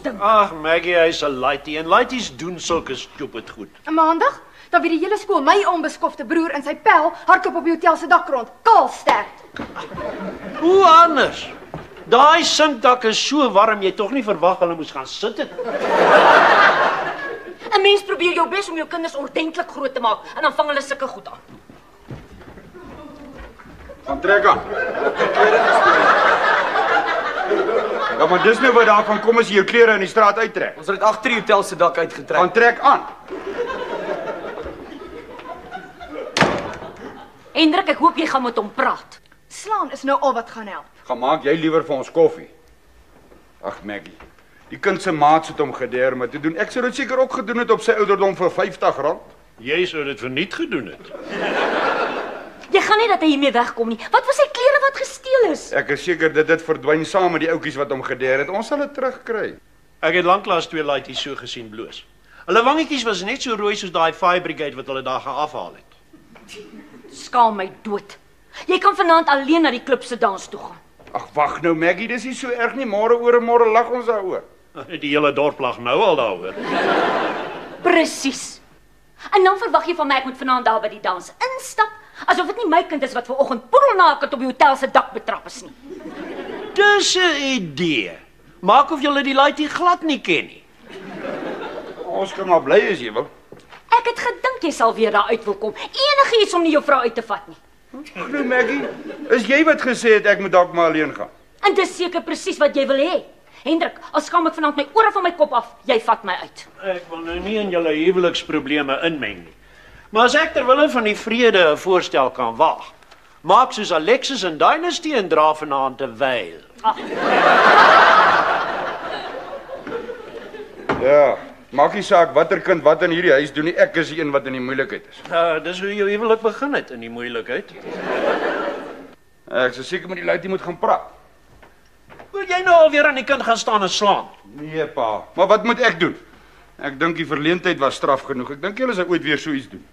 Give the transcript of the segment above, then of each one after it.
ding. Ag, Maggie, hy's 'n laitie en laities doen sulke stupid goed. En maandag, dan weer die hele skool my onbeskofte broer in sy pel hardloop op die hotel se dak rond. Kaal sterk. Hoe anders? Daai sinkdak is so warm, jy tog nie verwag hulle moes gaan sit het. 'n Mens probeer jou bes om jou kinders ordentlik groot te maak en dan vang hulle sulke goed aan. Gaan trek aan. Ja, maar dis nou wat daarvan kom as jy jou klere in die straat uittrek. Ons het dit agter die hotel se dak uitgetrek. Gaan trek aan. Hendrik, ek hoop jy gaan met hom praat. Slaan is nou al wat gaan help. Gaan maak jy liewer vir ons koffie. Ag Maggie, die kind se maats het hom gedeer met te doen. Ek sou dit seker ook gedoen het op sy ouderdom vir R50. Jy sou dit verniet gedoen het. Jy gaan nie dat hy hiermee wegkom nie. Wat was sy klere wat gesteel is? Ek is seker dit het verdwyn saam met die ouetjies wat hom gedeer het. Ons sal dit terugkry. Ek het lanklaas 2 laities so gesien bloos. Hulle wangetjies was net so rooi soos daai fire brigade wat hulle daar gaan afhaal het. Skaam my dood. Jy kan vanaand alleen na die klub se dans toe gaan. Ag wag nou Maggie, dis nie so erg nie. Môre oor en môre lag ons daaroor. Die hele dorp lag nou al daaroor. Presies. En dan verwag jy van my ek moet vanaand daar by die dans instap, asof dit nie my kind is wat vanoggend poedelnaak op die hotel se dak betrap is nie. Dis 'n idee. Maak of jy die laitie glad nie ken nie. Ons kan maar bly as jy wil. Ek het gedink jy sal weer daar uit wil kom. Enigiets om nie jou vrou uit te vat nie. Ag nou Maggie, is jy wat gesê het ek moet dalk maar alleen gaan? En dis seker presies wat jy wil hê. Hendrik, al skam ek vanaand my ore van my kop af, jy vat my uit. Ek wil nou nie in julle huweliksprobleme inmeng nie. Maar as ek ter wille van die vrede 'n voorstel kan waag, maak soos Alexis en Dynasty en dra vanaand 'n veil. Ja, maak nie saak watter kind wat in hierdie huis doen nie. Ek is die een wat in die moeilikheid is. Dis hoe jou huwelik begin het in die moeilikheid. Ek sou seker met die laitie moet gaan praat. Wil jy nou alweer aan die kind gaan staan en slaan? Nee pa, maar wat moet ek doen? Ek dink die verleentheid was straf genoeg. Ek dink julle sal ooit weer so iets doen.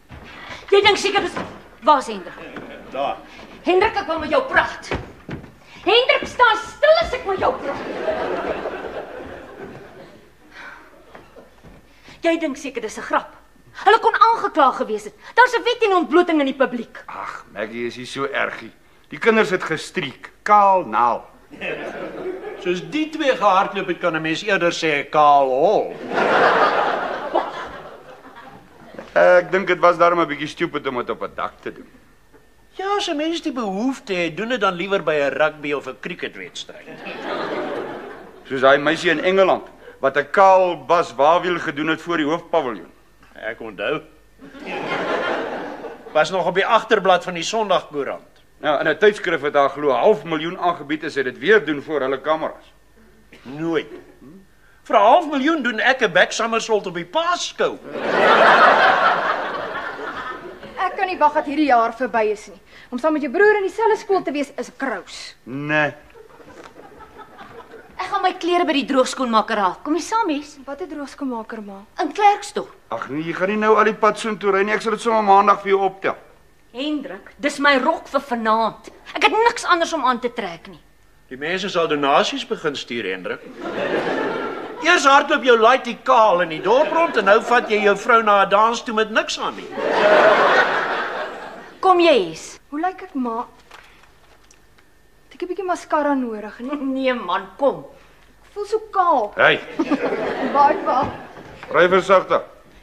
Jy dink seker dis waar's Hendrik? Daar. Hendrik, ek wil met jou praat. Hendrik, staan stil as ek met jou praat. Jy dink seker dis 'n grap. Hulle kon aangekla gewees het. Daar's 'n wet teen ontbloting in die publiek. Ag, Maggie is nie so ergie. Die kinders het gestriek, kaal naal. Soos die twee gehardloop het, kan 'n mens eerder sê kaal hol. Ek dink dit was daarom 'n bietjie stupid om dit op 'n dak te doen. Ja, as 'n mens die behoefte het, doen dit dan liewer by 'n rugby of 'n cricketwedstryd. Soos daai meisie in Engeland wat 'n kaal bas wawiel gedoen het voor die hoofpaviljoen. Ek onthou. Was nog op die agterblad van die Sondagkoerant. Nou, in 'n tydskrif het daar glo 500.000 aangebied as hy dit weer doen voor hulle kameras. Nooit. Vir 500.000 doen ek 'n back somersault op die Paaskou. Ek kan nie wag dat hierdie jaar verby is nie. Om saam met jou broer in dieselfde skool te wees is 'n krous. Nee. Ek gaan my klere by die droogskoenmaker haal. Kom jy saam, Mies? Wat 'n droogskoenmaker ma. In Klerksdorp. Ag nee, jy gaan nie nou al die pad soontoe ry nie. Ek sal dit sommer maandag vir jou optel. Hendrik, dis my rok vir vanaand. Ek het niks anders om aan te trek nie. Die mense sal donasies begin stuur, Hendrik. Eers hardloop jou laitie kaal in die dorp rond en nou vat jy jou vrou na 'n dans toe met niks aan nie. Kom jy eens? Hoe lyk ek ma? Het ek 'n bietjie mascara nodig nie? Nee man, kom. Ek voel so kaal. Hey, Baie baie. ry versigtig.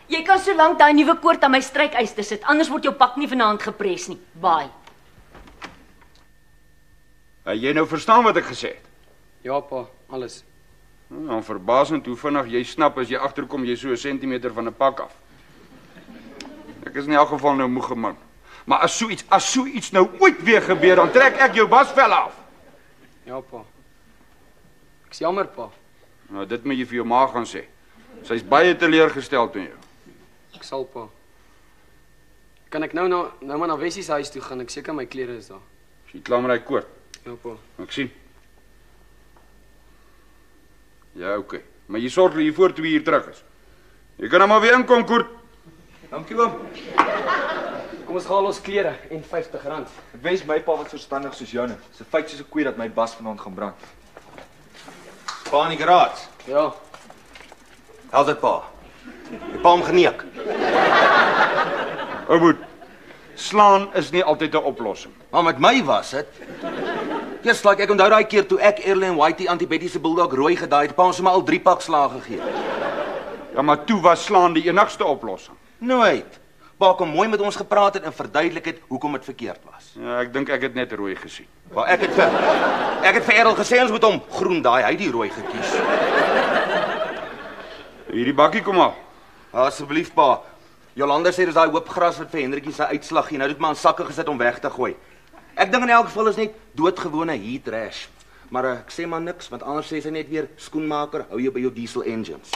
Jy kan so lank daai nuwe koord aan my strykyster sit, anders word jou pak nie vanaand gepres nie. Baai. Jy nou verstaan wat ek gesê het? Ja pa, alles. Nou, verbasend hoe vinnig jy snap as jy agterkom jy so 'n sentimeter van 'n pak af. Ek is in elk geval nou moeg man. Maar as so iets nou ooit weer gebeur, dan trek ek jou basvel af. Ja pa. Ek's jammer pa. Nou dit moet jy vir jou ma gaan sê. Sy's baie teleurgesteld in jou. Ek sal pa. Kan ek nou maar na Wessie se huis toe gaan? Ek seker my klere is daar. As jy klaar met daai koord. Ja pa. Ek sien. Ja, oké. Maar jy sorg dat jy voor 2 uur terug is. Jy kan nou maar weer inkom, Koert. Dankie oom. Kom ons haal ons klere en R50. Ek wens my pa wat verstandig soos joune. Dis 'n feit soos 'n koei dat my bas vanaand gaan brand. Pa in die garage. Ja. How's dit, pa? Die pa hom geneek. Ouboet, slaan is nie altyd 'n oplossing. Maar met my was dit. Just like ek onthou daai keer toe ek Early en Whitey Anti-Betty se bulldog rooi gedaai het, pa ons maar al 3 pak slaag gegee. Ja, maar toe was slaan die enigste oplossing. Nooit. Pa kom mooi met ons gepraat het en verduidelik het hoekom dit verkeerd was. Ja, ek dink ek het net rooi gesien. Maar ek het vir Errol gesê ons moet hom groen daai, hy het die rooi gekies. Hierdie bakkie kom al. Asseblief pa. Jolanda sê dis daai hoop gras wat vir Hendrikie se uitslag gee. Nou het maar in sakke gesit om weg te gooi. Ek dink in elk geval is net doodgewone heat rash. Maar ek sê maar niks want anders sê sy net weer skoenmaker, hou jy by jou diesel engines.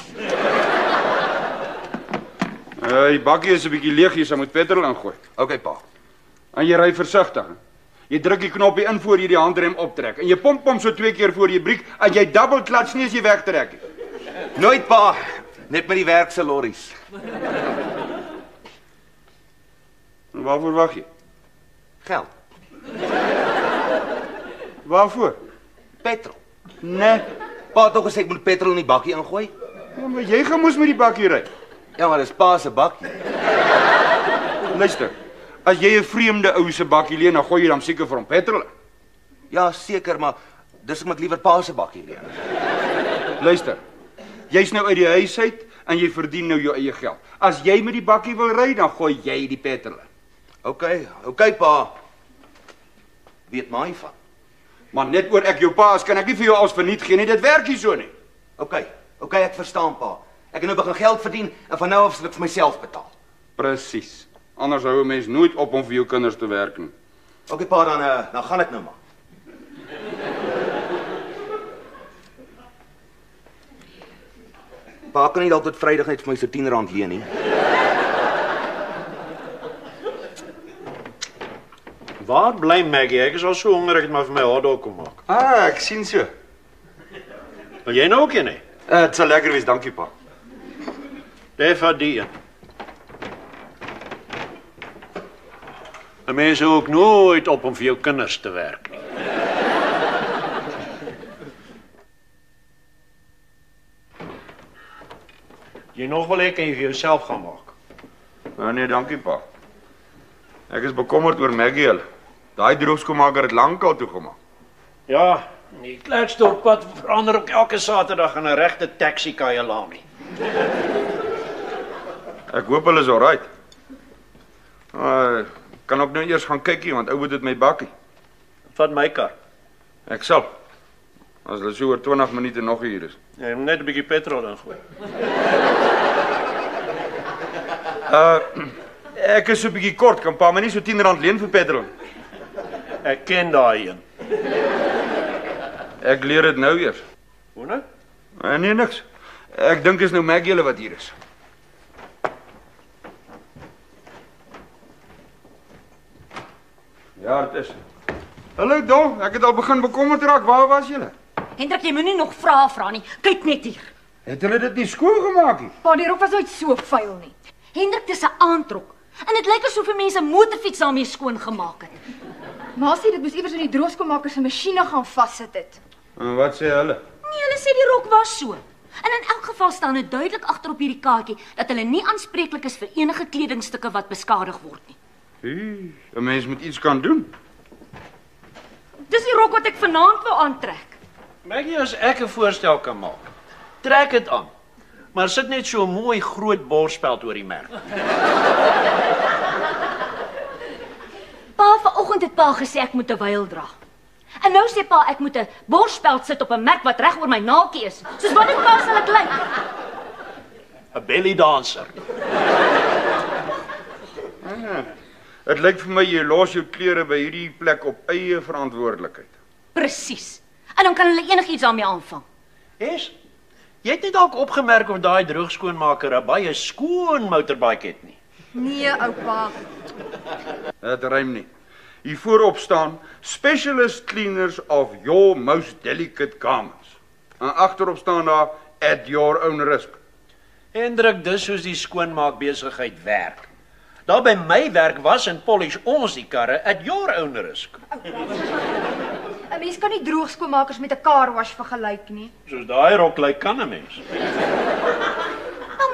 Die bakkie is 'n bietjie leeg, jy moet petrol ingooi. Okay pa. En jy ry versigtig. Jy druk die knoppie in voor jy die handrem optrek en jy pomp so 2 keer voor jy breek en jy double clutch nie as jy wegtrek nie. Nooit pa, net met die werk se lorries. En waarvoor wag jy? Geld, Waarvoor? petrol. Nee. Pa het tog gesê ek moet petrol in die bakkie ingooi. Ja, maar jy gaan mos met die bakkie ry. Ja, maar dis pa se bakkie. Luister. As jy 'n vreemde ou se bakkie leen, dan gooi jy dan seker vir hom petrol in. Ja, seker, maar dis omdat ek liewer pa se bakkie leen. Luister. Jy's nou uit die huis uit en jy verdien nou jou eie geld. As jy met die bakkie wil ry, dan gooi jy die petrol in. Okay pa. Weet my van. Maar net oor ek jou pa is, kan ek nie vir jou als verniet gee nie. Dit werk nie so nie. Okay, ek verstaan pa. Ek het nou begin geld verdien en van nou af sal ek vir myself betaal. Presies. Anders hou 'n mens nooit op om vir jou kinders te werk nie. Okay pa, dan gaan ek nou maar. Pa kan nie dalk tot Vrydag net vir my so R10 leen nie. Waar bly Maggie? Ek is al so honger ek het maar vir my hotdog kom maak. Ek sien so. Wil jy nou ook een hê? Dit sal lekker wees, dankie pa. Defa die een. 'n Mens hou ook nooit op om vir jou kinders te werk nie. Jy nog wil hê kan jy vir jouself gaan maak. Nee, dankie pa. Ek is bekommerd oor Maggie hulle. Daai droogskoonmaker het lankal toegemaak. Ja, die Klerksdorp-pad verander ook elke Saterdag in 'n regte taxi kajalami. Ek hoop hulle is alright. Kan ook nou eers gaan kykie want ou moet dit my bakkie. Vat my kar. Ek sal. As hulle so oor 20 minute nog hier is. Jy moet net 'n bietjie petrol ingooi. Ek is so 'n bietjie kort, kan pa my nie so R10 leen vir petrol. Ek ken daai een. Ek leer dit nou eers. Hoe nou? Nee, niks. Ek dink is nou Maggie hulle wat hier is. Ja, dit is. Hallo Dol, ek het al begin bekommerd raak. Waar was julle? Hendrik, jy moenie nog vra nie. Kyk net hier. Het hulle dit nie skoon gemaak nie? Pa, die rok was nooit so vuil nie. Hendrik, dis 'n aandrok. En dit lyk asof mense 'n motorfiets daarmee skoon gemaak het. Ma sê dit moes iewers in die droogskoonmaker se masjiene gaan vassit het. En wat sê hulle? Nee, hulle sê die rok was so. En in elk geval staan dit duidelik agter op hierdie kaartjie dat hulle nie aanspreeklik is vir enige kledingstukke wat beskadig word nie. 'n Mens moet iets kan doen. Dis die rok wat ek vanaand wou aantrek. Maggie, as ek 'n voorstel kan maak, trek dit aan. Maar sit net so 'n mooi groot borspeld oor die merk. Pa, vanoggend het pa gesê ek moet 'n wyl dra. En nou sê pa ek moet 'n borspeld sit op 'n merk wat reg oor my naakie is. Soos wat dit pa sal ek lyk. 'n Belly dancer. Dit lyk vir my jy los jou klere by hierdie plek op eie verantwoordelikheid. Presies. En dan kan hulle enigiets daarmee aanvang. Yes. Jy het nie dalk opgemerk of daai droogskoonmaker 'n baie skoon motorbike het nie. Nee, oupa. Dit rym nie. Hier voorop staan Specialist Cleaners of Your Most Delicate Garments. En agterop staan daar at your own risk. Hendrik, dis soos die skoonmaakbesigheid werk. Daar by my werk was en polish ons die karre at your own risk. 'n Mens kan nie droogskoonmakers met 'n car wash vergelyk nie. Soos daai rok lyk kan 'n mens.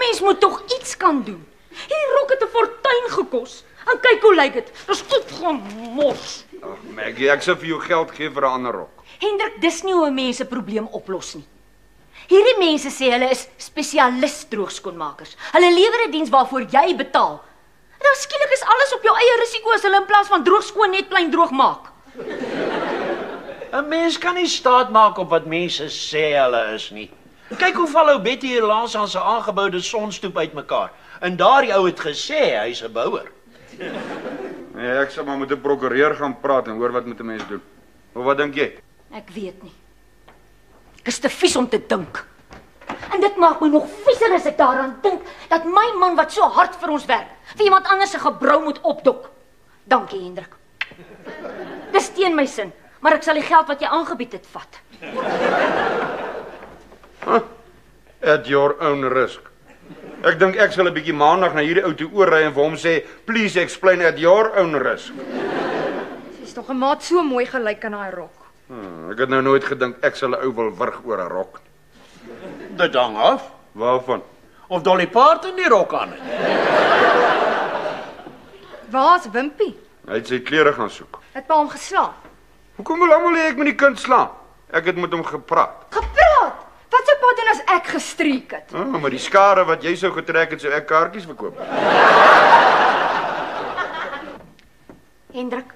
mens moet tog iets kan doen. Hierdie rok het 'n fortuin gekos. En kyk hoe lyk dit. Dis opgemors. Ag, Maggie, ek sal vir jou geld gee vir 'n ander rok. Hendrik, dis nie hoe 'n mens 'n probleem oplos nie. Hierdie mense sê hulle is spesialis droogskoonmakers. Hulle lewer 'n diens waarvoor jy betaal. En dan skielik is alles op jou eie risiko as hulle in plaas van droogskoon net plain droog maak. 'n Mens kan nie staat maak op wat mense sê hulle is nie. Kyk hoe val ou Betty hier laas aan sy aangeboude sonstoep uitmekaar. En daardie ou het gesê hy's 'n bouer. Nee, ek sal maar met 'n prokureur gaan praat en hoor wat moet 'n mens doen. Of wat dink jy? Ek weet nie. Ek is te vies om te dink. En dit maak my nog vieser as ek daaraan dink dat my man wat so hard vir ons werk, vir iemand anders se gebrou moet opdok. Dankie, Hendrik. Dis teen my sin, maar ek sal die geld wat jy aangebied het vat. At your own risk. Ek dink ek sal 'n bietjie maandag na hierdie ou toe oorry en vir hom sê, "Please explain at your own risk." Sy's tog 'n maat so mooi gelyk aan daai rok. Ek het nou nooit gedink ek sal 'n ou wil wurg oor 'n rok. Dit hang af Waarvan? of Dolly Parton die rok aan het. Waar's Wimpie? Hy het sy klere gaan soek. Het pa hom geslaan. Hoekom wil almal hê ek moet die kind slaan? Ek het met hom gepraat. Gepraat. Wat sou pa doen as ek gestreek het? Maar die skare wat jy sou getrek het, sou ek kaartjies verkoop. Hendrik,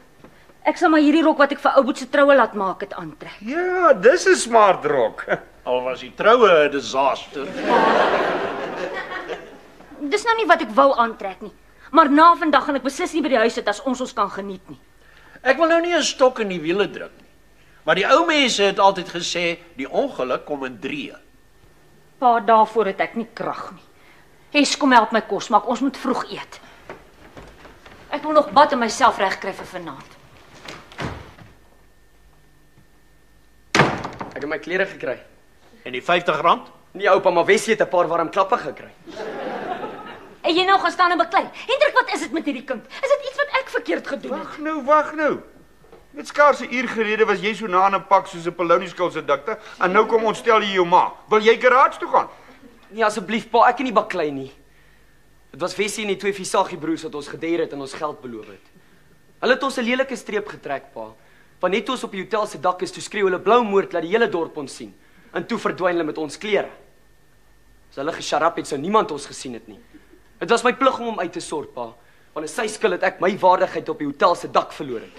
ek sal maar hierdie rok wat ek vir ou Boet se troue laat maak het aantrek. Ja, dis 'n smart rok. Al was die troue 'n disaster. Dis nou nie wat ek wou aantrek nie. Maar na vandag gaan ek beslis nie by die huis sit as ons kan geniet nie. Ek wil nou nie 'n stok in die wiele druk nie. Maar die ou mense het altyd gesê die ongeluk kom in 3. Pa, daarvoor het ek nie krag nie. Hes, kom help my kos maak, ons moet vroeg eet. Ek wil nog bad en myself regkry vir vanaand. Ek het my klere gekry. En die R50? Nee, oupa, maar Wessie het 'n paar warm klappe gekry. En jy nou gaan staan en beklei. Hendrik, wat is dit met hierdie kind? Is dit iets wat ek verkeerd gedoen het? Wag nou. Net skaars 'n uur gelede was jy so na 'n pak soos 'n polonieskil se dikte en nou kom ontstel jy jou ma. Wil jy garage toe gaan? Nee, asseblief pa, ek kan nie baklei nie. Dit was Wessie en die 2 Visagie broers wat ons gedeier het en ons geld beloof het. Hulle het ons 'n lelike streep getrek, pa. Want net toe ons op die hotel se dak is, toe skreeu hulle blou moord laat die hele dorp ons sien. En toe verdwyn hulle met ons klere. As hulle gesharap het, sou niemand ons gesien het nie. Dit was my plig om hom uit te sort, pa. Want in sy skuld het ek my waardigheid op die hotel se dak verloor het.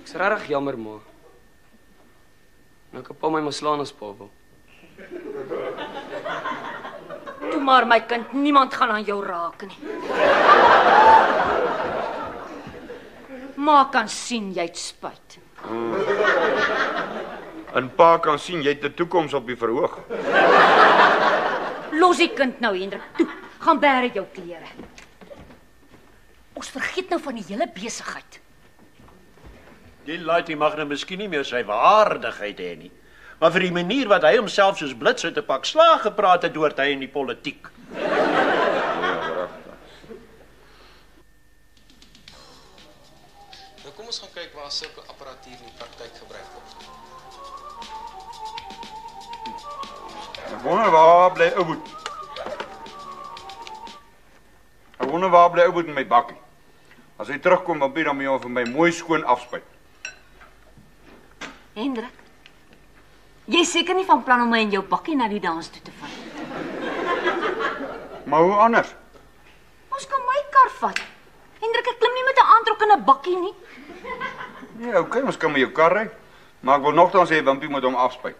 Ek's regtig jammer, ma. Nou kan pa my maar slaan as pa wil. Toe maar my kind, niemand gaan aan jou raak nie. Ma kan sien jy het spyt. En pa kan sien jy het 'n toekoms op die verhoog. Los die kind nou, Hendrik. Toe, gaan bære jou klere. Ons vergeet nou van die hele besigheid. Die laaitie mag nou miskien nie meer sy waardigheid hê nie. Maar vir die manier wat hy homself soos blits uit 'n pak slaag gepraat het, hoort hy in die politiek. Nou kom ons gaan kyk waar sulke apparatuur in die praktyk gebruik word. Ek wonder waar bly ou Boet. Ek wonder waar bly ou Boet met my bakkie. As hy terugkom, dan moet hy hom vir my mooi skoon afspuit. Hendrik, jy is seker nie van plan om my in jou bakkie na die dans toe te vat. Maar hoe anders? Ons kan my kar vat. Hendrik, ek klim nie met 'n aantrek in 'n bakkie nie. Ja, okay, ons kan met jou kar ry. Maar ek wil nogtans hê Wimpie moet hom afspuit.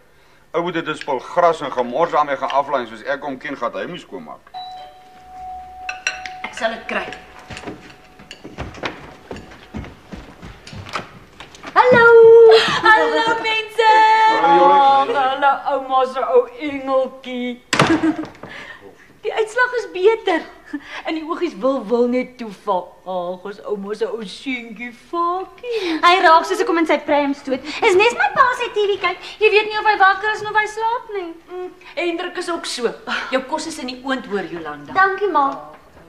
Ou Boet het 'n spul gras en gemors aan my gaan aflaai, soos ek hom ken, gaan hy my skoonmaak. Ek sal dit kry. Hallo! Hallo mense! Hallo ouma se ou engeltjie. Die uitslag is beter. En die oogies wil net toeval. Ag, ons ouma se ou seentjie Fakkie. Hy raak soos ek hom in sy pram stoot. Is nes my pa se TV kyk. Jy weet nie of hy wakker is of hy slaap nie. Hendrik is ook so. Jou kos is in die oond hoor, Jolanda. Dankie ma.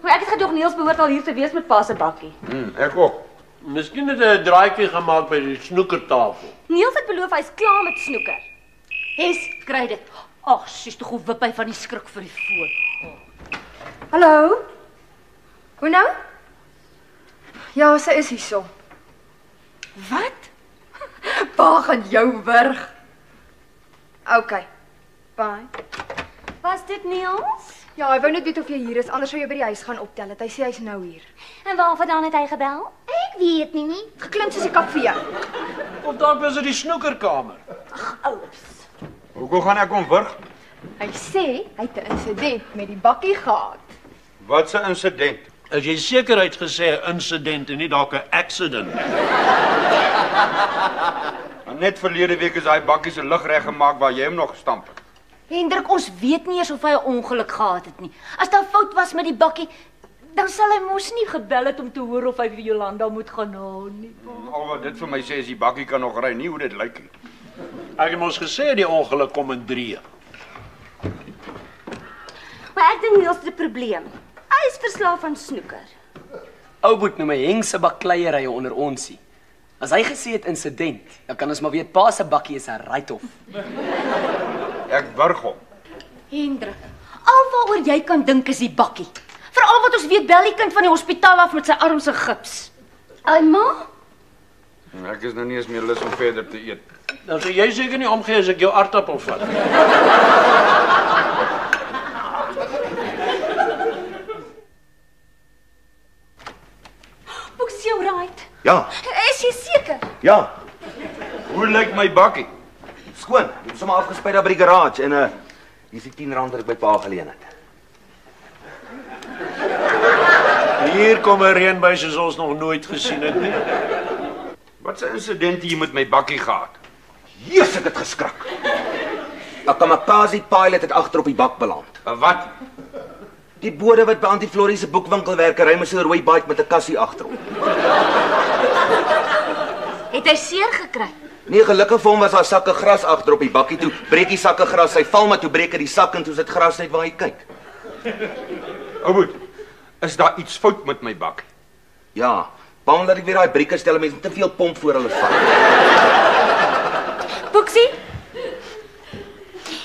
Maar ek het gedog Niels behoort al hier te wees met pa se bakkie. Ek ook. Miskien het hy 'n draaitjie gemaak by die snoekertafel. Niels het beloof hy's klaar met snoeker. Hes, kry dit. Ag, sy's tog hoe wip hy van die skrik vir die foon. Hallo? Hoe nou? Ja, sy is hierso. Wat? Pa gaan jou wurg. OK. Bye. Was dit Niels? Ja, hy wou net weet of jy hier is, anders sou jy by die huis gaan optel het. Hy sê hy's nou hier. En waarvandaan het hy gebel? Ek weet nie. Geklim soos 'n kafee. Of dalk was dit die snoekerkamer. Hoekom gaan ek hom wurg? Hy sê hy het 'n insident met die bakkie gehad. Wat 'n insident? As jy sekerheid gesê 'n insident en nie dalk 'n accident. Net verlede week is daai bakkie se lig reggemaak waar jy hom nog gestamp het. Hendrik, ons weet nie eers of hy 'n ongeluk gehad het nie. As daar fout was met die bakkie, dan sal hy mos nie gebel het om te hoor of hy vir Jolanda moet gaan haal nie. Al wat dit vir my sê is die bakkie kan nog ry, nie hoe dit lyk nie. Ek het mos gesê die ongeluk kom in 3. Maar ek dink Niels het 'n probleem. Hy is verslaaf aan snoeker. Ouboet noem my Henk se bakleierye onder onsie. As hy gesê het insident, dan kan ons maar weet pa se bakkie is 'n write-off. Ek wurg hom. Hendrik, alwaaroor jy kan dink is die bakkie. Veral wat ons weet bel die kind van die hospitaal af met sy arm se gips. Alma? Ek is nou nie eens meer lus om verder te eet. Dan sê jy seker nie omgee as ek jou aardappel vat. Boeks jou right. Ja, Is jy seker? ja. Hoe lyk my bakkie? Skoon. Ek het sommer afgespuit daar by die garage en hier is die R10 wat ek by pa geleen het. Hier kom 'n reënbuis soos ons nog nooit gesien het nie. Wat 'n insident het jy met my bakkie gehad? Jesus, ek het geskrik. 'n Kamikaze pilot het agter op die bak beland. Wat? Die bode wat by Antiflorie se boekwinkel werk, ry met so 'n rooi bike met 'n kassie agterop. Het hy seer gekry? Nee, gelukkig vir hom was daar sakke gras agter op die bakkie toe. Breek die sakke gras, hy val maar toe breek hy die sak en toe sit gras net waar hy kyk. Ouboet, is daar iets fout met my bakkie? Ja, bang dat ek weer daai brieke stel mense te veel pomp voor hulle vat. Boeksie?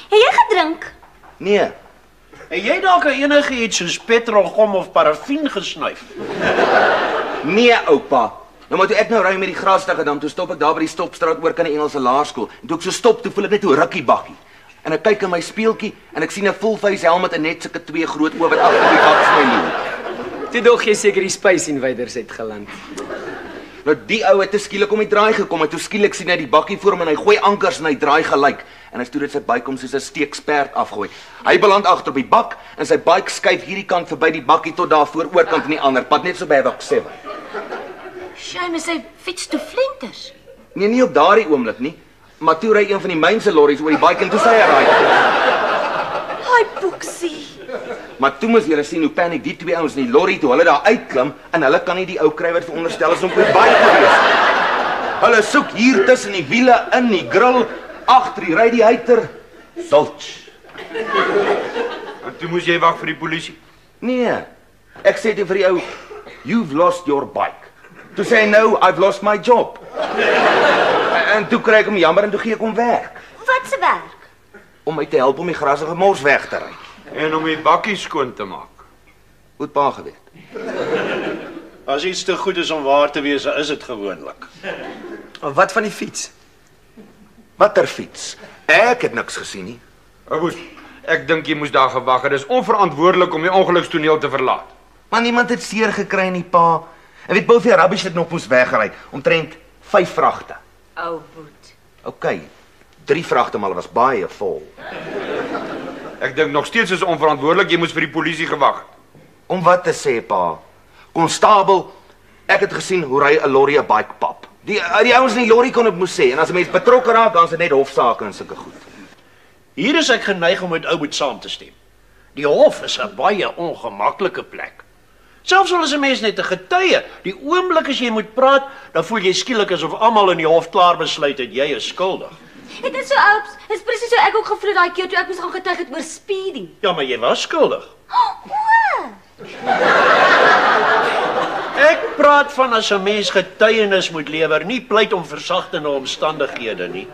Het jy gedrink? Nee, Het jy dalk enigiets soos petrolgom of parafien gesnuif? nee oupa. Nou maar toe ek nou ry met die grasdigedam, toe stop ek daar by die stopstraat oor kan die Engelse laerskool. En toe ek so stop, toe voel ek net hoe rukkie bakkie. En ek kyk in my speeltjie en ek sien 'n full-face helmet en net sulke 2 groot oë wat agter die bak sny. Toe dog jy seker die Space Invaders het geland. Nou die ou het te skielik om die draai gekom en toe skielik sien hy die bakkie voor hom en hy gooi ankers en hy draai gelyk. En hy stoot dit sy bike om soos 'n steeksperd afgooi. Hy beland agter op die bak en sy bike skuif hierdie kant verby die bakkie tot daar voor oorkant in die ander pad, net so by Wak 7. Shame, sy fiets toe flenters. Nee, nie op daardie oomblik nie, maar toe ry een van die mynse lorries oor die bike en toe sy raai. Hi Boeksie. Maar toe moes julle sien hoe paniek die 2 ouens in die lorry toe hulle daar uitklim en hulle kan nie die ou kry wat veronderstel is om op die bike te wees. Hulle soek hier tussen die wiele, in die grill, agter die radiator. Zilch. En toe moes jy wag vir die polisie. Nee. Ek sê toe vir die ou, "You've lost your bike." Toe sê hy, "No, I've lost my job." En toe kry ek hom jammer en toe gee ek hom werk Wat se werk? om my te help om die grassige mors weg te ry. En om die bakkie skoon te maak. Hoe het pa geweet? As iets te goed is om waar te wees, is dit gewoonlik. Wat van die fiets? Watter fiets? Ek het niks gesien nie. Ouboet, ek dink jy moes daar gewag het. Dit is onverantwoordelik om die ongelukstoneel te verlaat. Maar niemand het seer gekry nie, pa. En weet both die rubbish het nog moes weggery, omtrent 5 vragte. Ou boet. OK. 3 vragte maar was baie vol. Ek dink nog steeds is onverantwoordelik, jy moes vir die polisie gewag het. Om wat te sê, pa? Konstabel, ek het gesien hoe ry 'n lorry 'n bike pap. Die ouens in die lorry kon dit moes sê en as 'n mens betrokke raak, dan is dit net hofsaake en sulke goed. Hier is ek geneig om met Ouboet saam te stem. Die hof is 'n baie ongemaklike plek. Selfs al is 'n mens net 'n getuie, die oomblik as jy moet praat, dan voel jy skielik asof almal in die hof klaar besluit het jy is skuldig. Dit is so oups. Dit is presies so ek ook gevoel het daai keer toe ek moes gaan getuig het oor speeding. Ja, maar jy was skuldig. O! Ek praat van as 'n mens getuienis moet lewer, nie pleit om versagtende omstandighede nie.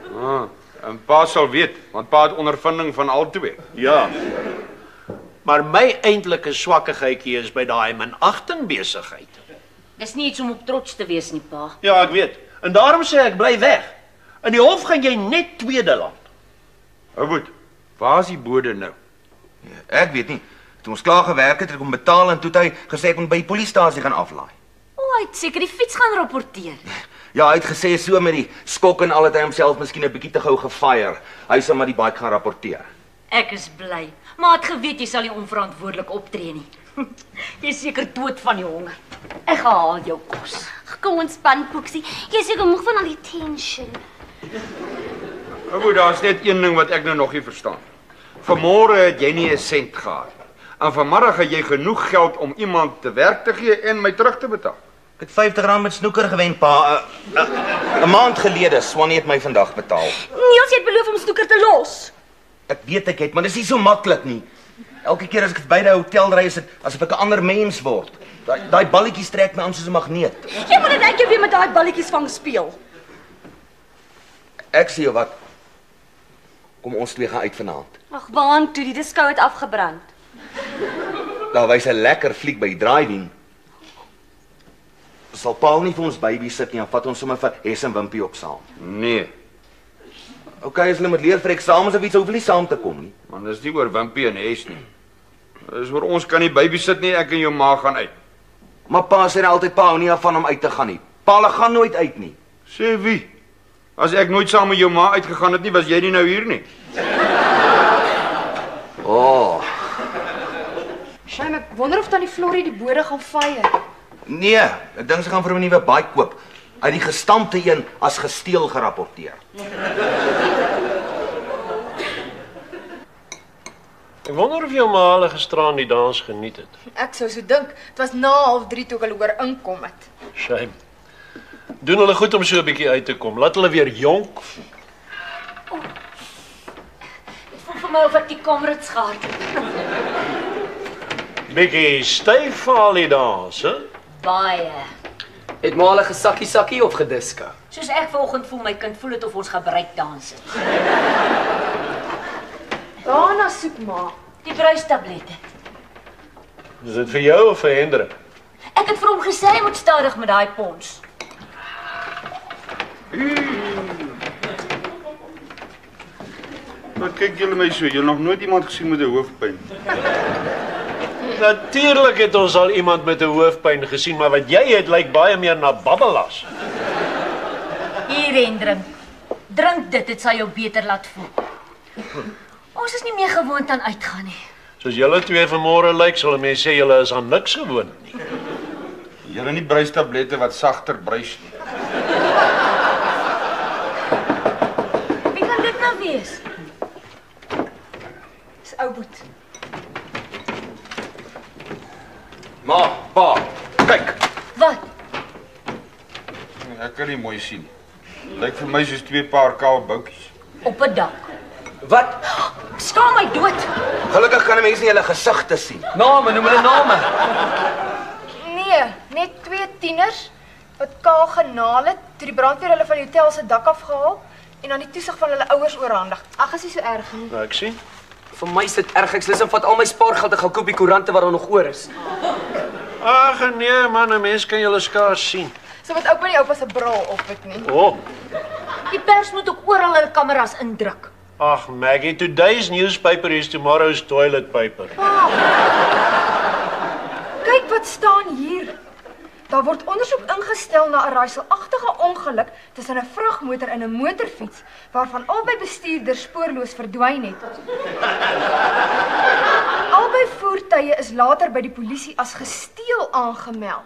En pa sal weet, want pa het ondervinding van albei. Ja. Maar my eintlike swakkigheidjie is by daai minagting besigheid. Dis nie iets om op trots te wees nie, pa. Ja, ek weet. En daarom sê ek bly weg. In die hof gaan jy net tweede land. Ouboet, waar is die bode nou? Ek weet nie. Toe ons klaar gewerk het, het ek hom betaal en toe het hy gesê ek moet by die polisiestasie gaan aflaai. Hy het seker die fiets gaan rapporteer. Ja, hy het gesê so met die skok en al het hy homself miskien 'n bietjie te gou gefire. Hy sal maar die bike gaan rapporteer. Ek is bly, maar het geweet jy sal nie onverantwoordelik optree nie. Jy is seker dood van die honger. Ek gaan haal jou kos. Kom ontspan, Poeksie. Jy is seker moeg van al die tension. Ouboet, daar's net een ding wat ek nou nog nie verstaan. Vanmôre het jy nie 'n sent gehad. En vanmiddag het jy genoeg geld om iemand te werk te gee en my terug te betaal. Ek het R50 met snoeker gewen, pa. 'n maand gelede, Swannie het my vandag betaal. Niels het beloof om snoeker te los. Ek weet ek het, maar dis nie so maklik nie. Elke keer as ek by die hotel ry, is dit asof ek 'n ander mens word. Daai balletjies trek my aan soos 'n magneet. Jy moet net eendag weer met daai balletjies vang speel. Ek sê jou wat. Kom ons twee gaan uit vanaand. Ag, waan toe, die disco het afgebrand. Daar wys 'n lekker fliek by die drive-in. Sal Paul nie vir ons baby sit nie, dan vat ons sommer vir Hes en Wimpie op saam. Nee, Okay, as hulle moet leer vir eksamens of iets, hoef hulle nie saam te kom nie. man, dis nie oor Wimpie en Hes nie. Dis oor ons kan nie babysit nie, ek en jou ma gaan uit. Maar pa sê altyd pa hou nie af van om uit te gaan nie. Pa hulle gaan nooit uit nie. Sê wie? As ek nooit saam met jou ma uitgegaan het nie, was jy nie nou hier nie. Oh, Shame, ek wonder of tannie Florie die bode gaan fire. nee, ek dink sy gaan vir 'n nuwe bike koop. Uit die gestampte een as gesteel gerapporteer. Ek wonder of jou ma hulle gisteraan die dans geniet het. Ek sou so dink. Dit was na 2:30 toe ek hulle hoor inkom het. Shame. Doen hulle goed om so 'n bietjie uit te kom. Laat hulle weer jonk. Dit voel vir my of ek die kamerads gehad het. Bietjie styf vir al die dans, hè? Baie. Het maar hulle gesakkie of gediska? Soos ek vanoggend voel my kind voel dit of ons gebruik dans het. Daarna soek ma. Die bruistablette. Is dit vir jou of vir Hendrik? Ek het vir hom gesê hy moet stadig met daai pons. Wat kyk julle my so? Julle nog nooit iemand gesien met 'n hoofpyn? Natuurlik het ons al iemand met 'n hoofpyn gesien, maar wat jy het lyk baie meer na babbelas. Hier en drink. Drink dit sal jou beter laat voel. Ons is nie meer gewoond aan uitgaan nie. Soos julle twee vanmôre lyk, sal 'n mens sê julle is aan niks gewoond nie. Julle nie bruistablette wat sagter bruis nie. Wie kan dit nou wees? Dis ou boet. Ma, pa, kyk. Wat? Ek kan nie mooi sien. Lyk vir my soos twee paar kaal boutjies. Op 'n dak. Wat? Skaam my dood. Gelukkig kan 'n mens nie hulle gesigte sien. Name, noem hulle name. Nee, net 2 tieners wat kaal genaal het toe die brandweer hulle van die hotel se dak afgehaal en aan die toesig van hulle ouers oorhandig. Ag, is nie so erg nie. Nou ek sien. Vir my is dit erg. Ek lus en vat al my spaargeld en gaan koop die koerante wat daar nog oor is. Ag nee man, 'n mens kan julle skaars sien. So wat ook by die oupa se bril op het nie. Oh, Die pers moet ook oral hulle kameras indruk. ag Maggie, today's newspaper is tomorrow's toilet paper. Kyk wat staan hier. Daar word ondersoek ingestel na 'n raaiselagtige ongeluk tussen 'n vragmotor en 'n motorfiets waarvan albei bestuurders spoorloos verdwyn het. Albei voertuie is later by die polisie as gesteel aangemeld.